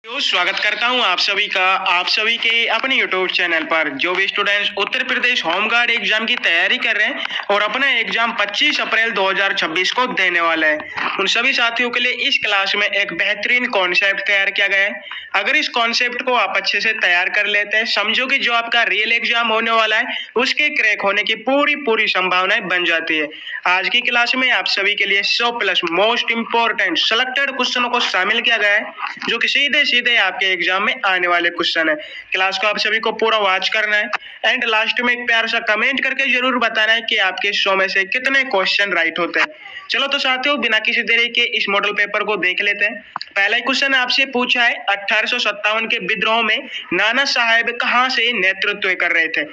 तो स्वागत करता हूं आप सभी के अपने यूट्यूब चैनल पर। जो भी students Uttar Pradesh home guard exam की तैयारी कर रहे हैं और अपना एग्जाम 25 अप्रैल 2026 को देने वाले हैं, उन सभी साथियों के लिए इस क्लास में एक बेहतरीन कॉन्सेप्ट तैयार किया गया है। अगर इस कॉन्सेप्ट को आप अच्छे से तैयार कर लेते हैं, समझो कि जो आपका रियल एग्जाम होने वाला है उसके क्रैक होने की पूरी संभावनाएं बन जाती है। आज की क्लास में आप सभी के लिए 100 प्लस मोस्ट इंपॉर्टेंट सेलेक्टेड क्वेश्चनों को शामिल किया गया है, जो कि सीधे सीधे आपके एग्जाम में आने वाले क्वेश्चन है। क्लास को आप सभी को पूरा वॉच करना है एंड लास्ट में एक प्यार सा कमेंट करके जरूर बताना है कि आपके 100 में से कितने क्वेश्चन राइट होते हैं। चलो तो साथियों, बिना किसी देरी के इस मॉडल पेपर को देख लेते हैं। पहला क्वेश्चन आपसे पूछा है 1857 के विद्रोह में नाना साहेब कहां से नेतृत्व कर रहे थे।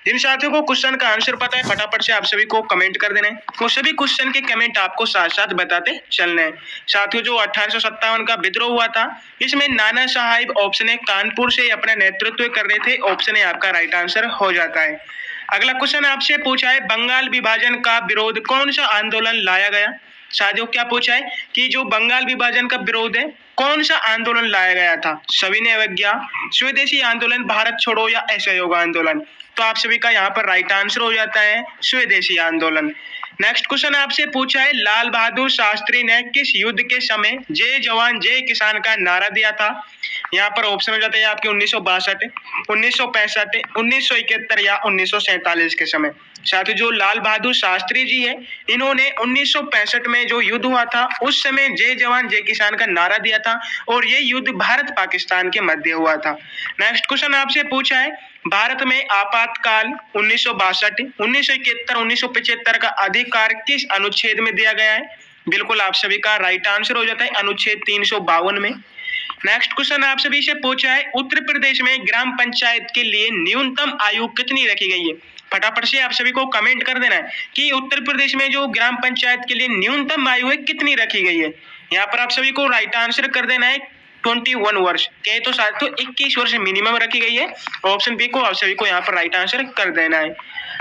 जिन साथियों को क्वेश्चन का आंसर पता है फटाफट से आप सभी को कमेंट कर देना है। तो सभी क्वेश्चन के कमेंट आपको साथ साथ बताते चलने हैं। साथियों, जो 1857 का विद्रोह हुआ था इसमें नाना साहेब ऑप्शन ए कानपुर से अपना नेतृत्व कर रहे थे। ऑप्शन ए आपका राइट आंसर हो जाता है। अगला क्वेश्चन आपसे पूछा है बंगाल विभाजन का विरोध कौन सा आंदोलन लाया गया। साथियों, क्या पूछा है कि जो बंगाल विभाजन का विरोध है कौन सा आंदोलन लाया गया था। सविनय अवज्ञा, स्वदेशी आंदोलन, भारत छोड़ो या असहयोग आंदोलन। तो आप सभी का यहाँ पर राइट आंसर हो जाता है स्वदेशी आंदोलन। नेक्स्ट क्वेश्चन आपसे पूछा है लाल बहादुर शास्त्री ने किस युद्ध के समय जय जवान जय किसान का नारा दिया था। यहाँ पर ऑप्शन हो जाते हैं आपके 1962, 1965, 1971 या 1947 के समय। साथ ही जो लाल बहादुर शास्त्री जी है इन्होंने 1965 में जो युद्ध हुआ था उस समय जय जवान जय किसान का नारा दिया था और ये युद्ध भारत पाकिस्तान के मध्य हुआ था। नेक्स्ट क्वेश्चन आपसे पूछा है भारत में आपातकाल 1962, 1971, 1975 का अधिकार किस अनुच्छेद में दिया गया है। बिल्कुल आप सभी का राइट आंसर हो जाता है अनुच्छेद 352 में। नेक्स्ट क्वेश्चन आप सभी से पूछा है उत्तर प्रदेश में ग्राम पंचायत के लिए न्यूनतम आयु कितनी रखी गई है। फटाफट से आप सभी को कमेंट कर देना है कि उत्तर प्रदेश में जो ग्राम पंचायत के लिए न्यूनतम आयु है कितनी रखी गई है। यहाँ पर आप सभी को राइट आंसर कर देना है 21 वर्ष। कहे तो साथियों 21 वर्ष मिनिमम रखी गई है। ऑप्शन बी को आप सभी को यहाँ पर राइट आंसर कर देना है।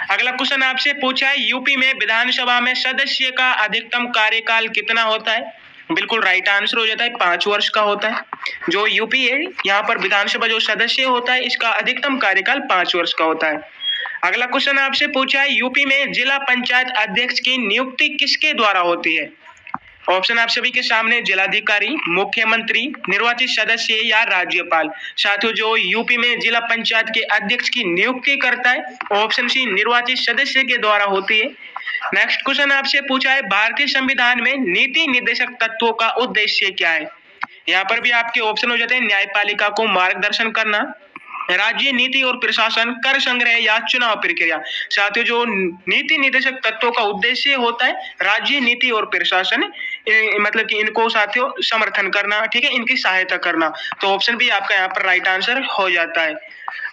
अगला क्वेश्चन आपसे पूछा है यूपी में विधानसभा में सदस्य का अधिकतम कार्यकाल कितना होता है। बिल्कुल राइट आंसर हो जाता है 5 वर्ष का होता है। जो यूपी है यहाँ पर विधानसभा जो सदस्य होता है इसका अधिकतम कार्यकाल 5 वर्ष का होता है। अगला क्वेश्चन आपसे पूछा है यूपी में जिला पंचायत अध्यक्ष की नियुक्ति किसके द्वारा होती है। ऑप्शन आप सभी के सामने जिलाधिकारी, मुख्यमंत्री, निर्वाचित सदस्य या राज्यपाल। साथियों, जो यूपी में जिला पंचायत के अध्यक्ष की नियुक्ति करता है ऑप्शन सी निर्वाचित सदस्य के द्वारा होती है। नेक्स्ट क्वेश्चन आपसे पूछा है भारतीय संविधान में नीति निर्देशक तत्वों का उद्देश्य क्या है। यहाँ पर भी आपके ऑप्शन हो जाते हैं न्यायपालिका को मार्गदर्शन करना, राज्य नीति और प्रशासन, कर संग्रह या चुनाव प्रक्रिया। साथियों, जो नीति निर्देशक तत्वों का उद्देश्य होता है राज्य नीति और प्रशासन, मतलब कि इनको साथियों समर्थन करना, ठीक है, इनकी सहायता करना। तो ऑप्शन भी आपका यहाँ पर राइट आंसर हो जाता है।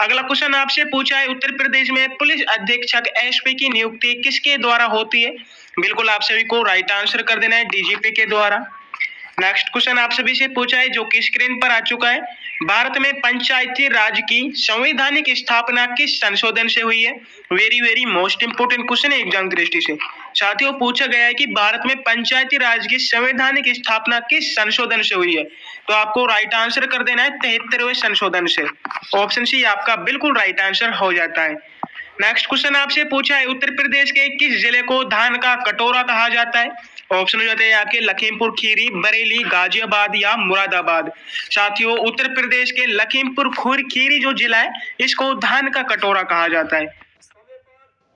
अगला क्वेश्चन आपसे पूछा है उत्तर प्रदेश में पुलिस अधीक्षक एसपी की नियुक्ति किसके द्वारा होती है। बिल्कुल आप सभी को राइट आंसर कर देना है डीजीपी के द्वारा। नेक्स्ट क्वेश्चन आप सभी से पूछा है जो कि स्क्रीन पर आ चुका है भारत में पंचायती राज की संवैधानिक स्थापना किस संशोधन से हुई है। वेरी मोस्ट इंपोर्टेंट क्वेश्चन है एग्जाम की दृष्टि से। साथियों, पूछा गया है कि भारत में पंचायती राज की संवैधानिक स्थापना किस संशोधन से हुई है। तो आपको राइट आंसर कर देना है 73वें संशोधन से। ऑप्शन सी आपका बिल्कुल राइट आंसर हो जाता है। नेक्स्ट क्वेश्चन आपसे पूछा है उत्तर प्रदेश के किस जिले को धान का कटोरा कहा जाता है। ऑप्शन हो जाते हैं आपके लखीमपुर खीरी, बरेली, गाजियाबाद या मुरादाबाद। साथियों, उत्तर प्रदेश के लखीमपुर खीरी जो जिला है इसको धान का कटोरा कहा जाता है।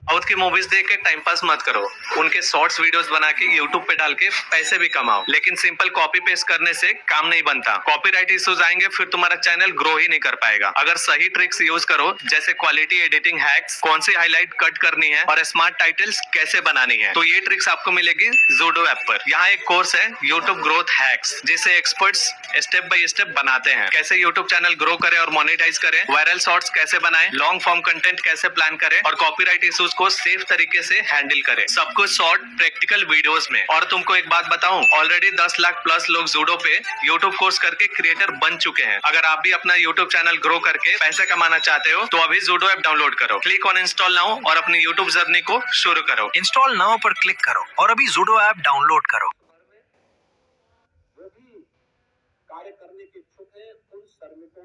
साउथ की मूवीज देख के टाइम पास मत करो, उनके शॉर्ट्स वीडियोस बना के यूट्यूब पे डाल के पैसे भी कमाओ, लेकिन सिंपल कॉपी पेस्ट करने से काम नहीं बनता। कॉपीराइट इश्यूज आएंगे, फिर तुम्हारा चैनल ग्रो ही नहीं कर पाएगा। अगर सही ट्रिक्स यूज करो जैसे क्वालिटी एडिटिंग हैक्स, कौन सी हाईलाइट कट करनी है और स्मार्ट टाइटल्स कैसे बनानी है, तो ये ट्रिक्स आपको मिलेगी जूडो ऐप पर। यहाँ एक कोर्स है यूट्यूब ग्रोथ हैक्स, जिसे एक्सपर्ट्स स्टेप बाय स्टेप बनाते हैं। कैसे यूट्यूब चैनल ग्रो करे और मोनेटाइज करे, वायरल शॉर्ट्स कैसे बनाए, लॉन्ग फॉर्म कंटेंट कैसे प्लान करे और कॉपीराइट इश्यूज को सेफ तरीके से हैंडल करें। सब कुछ शॉर्ट प्रैक्टिकल वीडियोस में। और तुमको एक बात बताऊं, ऑलरेडी 10 लाख प्लस लोग जूडो पे यूट्यूब कोर्स करके क्रिएटर बन चुके हैं। अगर आप भी अपना यूट्यूब चैनल ग्रो करके पैसे कमाना चाहते हो तो अभी जूडो ऐप डाउनलोड करो। क्लिक ऑन इंस्टॉल नाउ और अपनी यूट्यूब जर्नी को शुरू करो। इंस्टॉल नाउ पर क्लिक करो और अभी जूडो ऐप डाउनलोड करो। कार्य करने के इच्छुक हैं उन With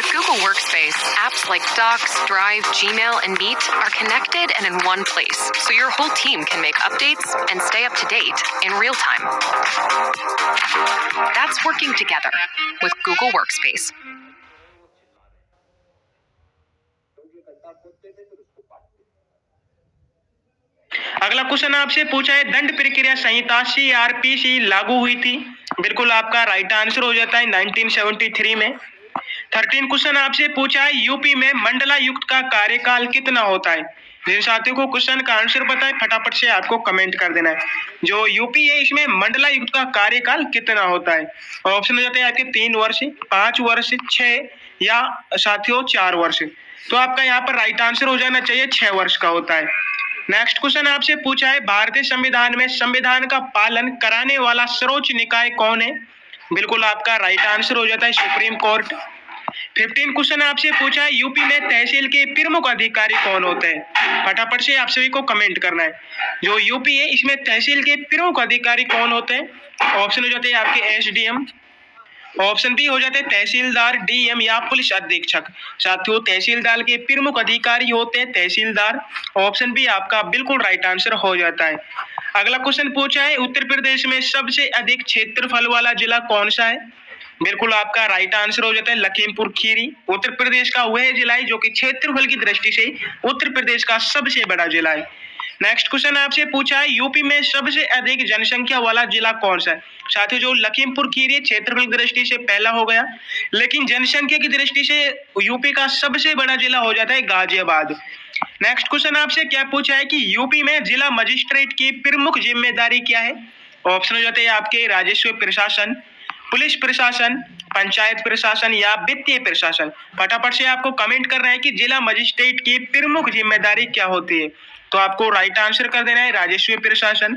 Google Workspace, apps like Docs, Drive, Gmail, and Meet are connected and in one place, so your whole team can make updates and stay up to date in real time. That's working together with Google Workspace. अगला question आपसे पूछा है दंड प्रक्रिया संहिता CrPC लागू हुई थी। बिल्कुल आपका राइट आंसर हो जाता है 1973 में। 13 क्वेश्चन आपसे पूछा है यूपी में मंडलायुक्त का कार्यकाल कितना होता है। जिन साथियों को क्वेश्चन का आंसर पता है फटाफट से आपको कमेंट कर देना है। जो यूपी है इसमें मंडलायुक्त का कार्यकाल कितना होता है। ऑप्शन हो जाते हैं आपके 3 वर्ष, 5 वर्ष, 6 या साथियों 4 वर्ष। तो आपका यहाँ पर राइट आंसर हो जाना चाहिए 6 वर्ष का होता है। नेक्स्ट क्वेश्चन आपसे पूछा है भारतीय संविधान में संविधान का पालन कराने वाला सर्वोच्च निकाय कौन है। बिल्कुल आपका राइट आंसर हो जाता है सुप्रीम कोर्ट। 15 क्वेश्चन आपसे पूछा है यूपी में तहसील के प्रमुख अधिकारी कौन होते हैं। फटाफट से आप सभी को कमेंट करना है। जो यूपी है इसमें तहसील के प्रमुख अधिकारी कौन होते हैं। ऑप्शन हो जाते हैं आपके एसडीएम, ऑप्शन बी हो जाते हैं तहसीलदार, डीएम या पुलिस अधीक्षक। साथियों तहसीलदार के प्रमुख अधिकारी होते हैं तहसीलदार। ऑप्शन बी आपका बिल्कुल राइट आंसर हो जाता है। अगला क्वेश्चन पूछा है उत्तर प्रदेश में सबसे अधिक क्षेत्रफल वाला जिला कौन सा है। बिल्कुल आपका राइट आंसर हो जाता है लखीमपुर खीरी। उत्तर प्रदेश का वह जिला है जो कि क्षेत्रफल की दृष्टि से उत्तर प्रदेश का सबसे बड़ा जिला है। नेक्स्ट क्वेश्चन आपसे पूछा है यूपी में सबसे अधिक जनसंख्या वाला जिला कौन सा है। साथियों जो लखीमपुर खीरी क्षेत्रफल की दृष्टि से पहला हो गया, लेकिन जनसंख्या की दृष्टि से यूपी का सबसे बड़ा जिला हो जाता है गाजियाबाद। नेक्स्ट क्वेश्चन आपसे क्या पूछा है कि यूपी में जिला मजिस्ट्रेट की प्रमुख जिम्मेदारी क्या है। ऑप्शन हो जाते हैं आपके राजस्व प्रशासन, पुलिस प्रशासन, पंचायत प्रशासन या वित्तीय प्रशासन। फटाफट से आपको कमेंट करना है कि जिला मजिस्ट्रेट की प्रमुख जिम्मेदारी क्या होती है। तो आपको राइट आंसर कर देना है राजस्व प्रशासन।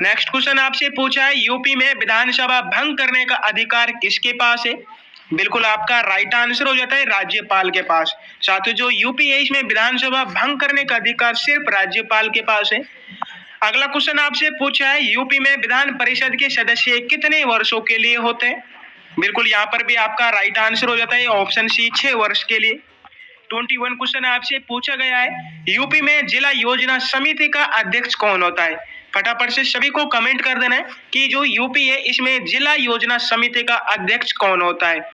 नेक्स्ट क्वेश्चन आपसे पूछा है यूपी में विधानसभा भंग करने का अधिकार किसके पास है। बिल्कुल आपका राइट आंसर हो जाता है राज्यपाल के पास। साथियों जो यूपी है इसमें विधानसभा भंग करने का अधिकार सिर्फ राज्यपाल के पास है। अगला क्वेश्चन आपसे पूछा है यूपी में विधान परिषद के सदस्य कितने वर्षों के लिए होते हैं। बिल्कुल यहाँ पर भी आपका राइट आंसर हो जाता है ऑप्शन सी 6 वर्ष के लिए। 21 क्वेश्चन आपसे पूछा गया है यूपी में जिला योजना समिति का अध्यक्ष कौन होता है। फटाफट से सभी को कमेंट कर देना है कि जो यूपी है इसमें जिला योजना समिति का अध्यक्ष कौन होता है।